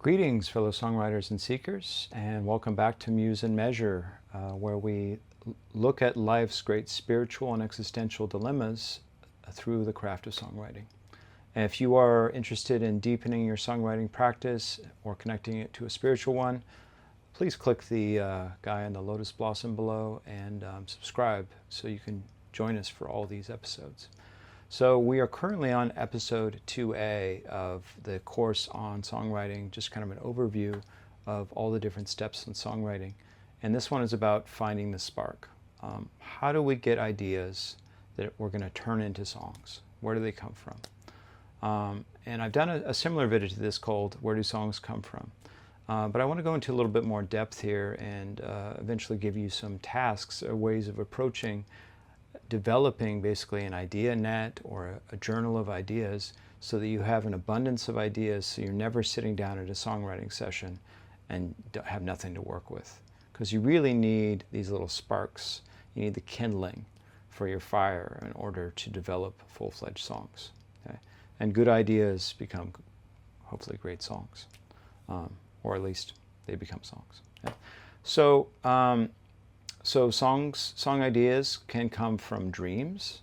Greetings, fellow songwriters and seekers, and welcome back to Muse and Measure, where we look at life's great spiritual and existential dilemmas through the craft of songwriting. And if you are interested in deepening your songwriting practice or connecting it to a spiritual one, please click the guy in the lotus blossom below and subscribe so you can join us for all these episodes. So we are currently on episode 2A of the course on songwriting, just kind of an overview of all the different steps in songwriting. And this one is about finding the spark. How do we get ideas that we're going to turn into songs? Where do they come from? And I've done a similar video to this called Where Do Songs Come From? But I want to go into a little bit more depth here and eventually give you some tasks or ways of approaching developing basically an idea net or a journal of ideas so that you have an abundance of ideas, so you're never sitting down at a songwriting session and have nothing to work with. Because you really need these little sparks. You need the kindling for your fire in order to develop full-fledged songs. Okay? And good ideas become hopefully great songs, or at least they become songs. Okay? So song ideas can come from dreams.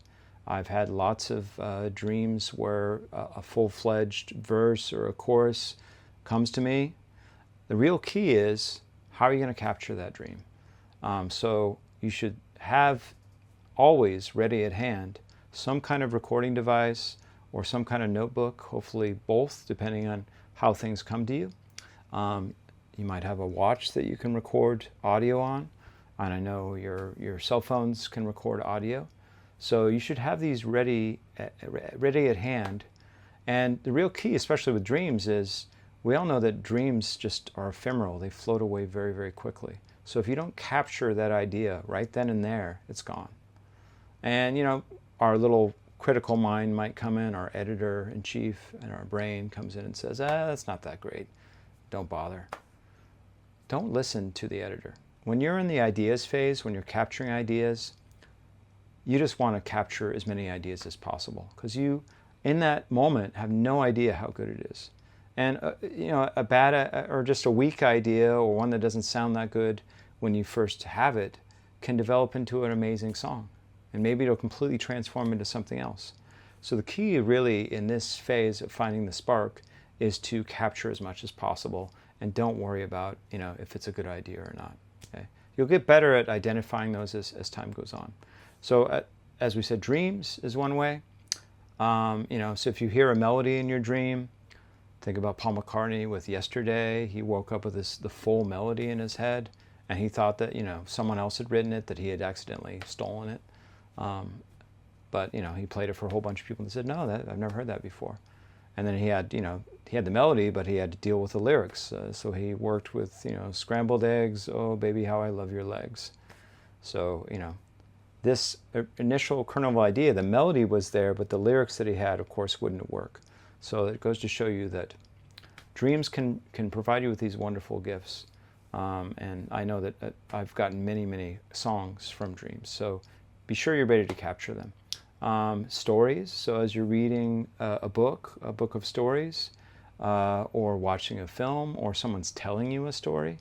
I've had lots of dreams where a full-fledged verse or a chorus comes to me. The real key is, how are you going to capture that dream? So you should have always ready at hand some kind of recording device or some kind of notebook, hopefully both, depending on how things come to you. You might have a watch that you can record audio on. And I know your cell phones can record audio. So you should have these ready at hand. And the real key, especially with dreams, is we all know that dreams just are ephemeral. They float away very, very quickly. So if you don't capture that idea right then and there, it's gone. And, you know, our little critical mind might come in, our editor-in-chief and our brain comes in and says, that's not that great. Don't bother. Don't listen to the editor. When you're in the ideas phase, when you're capturing ideas, you just want to capture as many ideas as possible because you, in that moment, have no idea how good it is. And you know, a bad or just a weak idea or one that doesn't sound that good when you first have it can develop into an amazing song. And maybe it'll completely transform into something else. So the key really in this phase of finding the spark is to capture as much as possible and don't worry about, you know, if it's a good idea or not. Okay. You'll get better at identifying those as time goes on. So as we said, dreams is one way. You know, so if you hear a melody in your dream, think about Paul McCartney with Yesterday. He woke up with the full melody in his head, and he thought that, you know, someone else had written it, that he had accidentally stolen it. But, you know, he played it for a whole bunch of people and said, no, I've never heard that before. And then he had, you know, he had the melody, but he had to deal with the lyrics. So he worked with, you know, scrambled eggs, oh, baby, how I love your legs. So, you know, this initial kernel of idea, the melody was there, but the lyrics that he had, of course, wouldn't work. So it goes to show you that dreams can provide you with these wonderful gifts. And I know that I've gotten many, many songs from dreams. So be sure you're ready to capture them. Stories, so as you're reading a book of stories, or watching a film, or someone's telling you a story,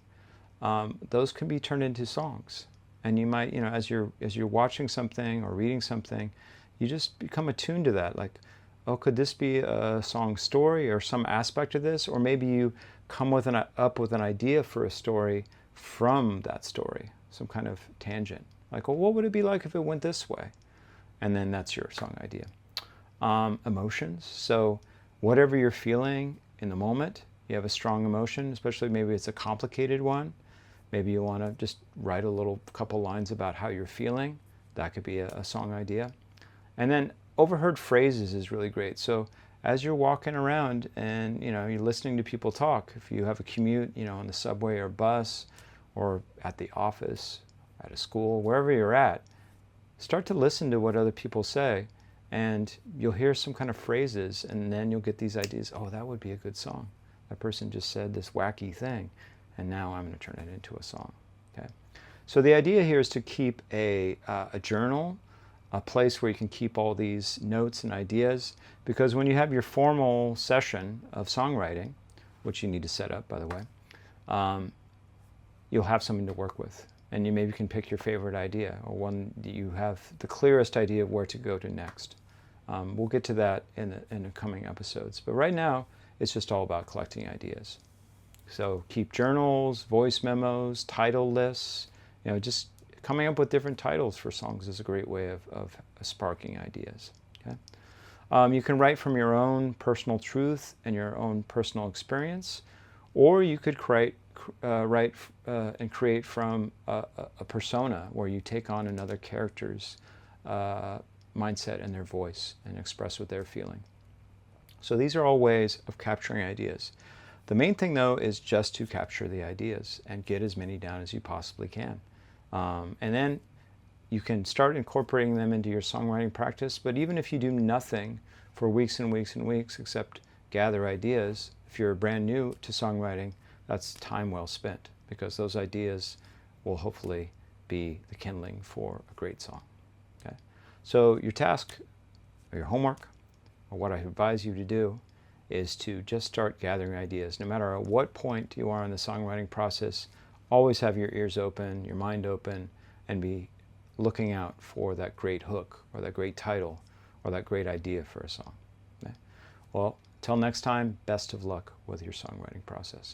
those can be turned into songs. And you might, you know, as you're watching something or reading something, you just become attuned to that. Like, oh, could this be a song story or some aspect of this? Or maybe you come up with an idea for a story from that story, some kind of tangent. Like, well, what would it be like if it went this way? And then that's your song idea. Emotions. So whatever you're feeling in the moment, you have a strong emotion, especially maybe it's a complicated one. Maybe you want to just write a couple lines about how you're feeling. That could be a song idea. And then overheard phrases is really great. So as you're walking around and, you know, you're listening to people talk, if you have a commute, you know, on the subway or bus or at the office, at a school, wherever you're at, start to listen to what other people say, and you'll hear some kind of phrases, and then you'll get these ideas, oh, that would be a good song. That person just said this wacky thing, and now I'm going to turn it into a song. Okay? So the idea here is to keep a journal, a place where you can keep all these notes and ideas, because when you have your formal session of songwriting, which you need to set up, by the way, you'll have something to work with. And you maybe can pick your favorite idea, or one that you have the clearest idea of where to go to next. We'll get to that in the coming episodes. But right now, it's just all about collecting ideas. So keep journals, voice memos, title lists. Just coming up with different titles for songs is a great way of sparking ideas. Okay? You can write from your own personal truth and your own personal experience, or you could write and create from a persona where you take on another character's mindset and their voice and express what they're feeling. So these are all ways of capturing ideas. The main thing, though, is just to capture the ideas and get as many down as you possibly can. And then you can start incorporating them into your songwriting practice, but even if you do nothing for weeks and weeks and weeks except gather ideas, if you're brand new to songwriting, that's time well spent, because those ideas will hopefully be the kindling for a great song. Okay? So your task, or your homework, or what I advise you to do, is to just start gathering ideas. No matter at what point you are in the songwriting process, always have your ears open, your mind open, and be looking out for that great hook, or that great title, or that great idea for a song. Okay? Well, till next time, best of luck with your songwriting process.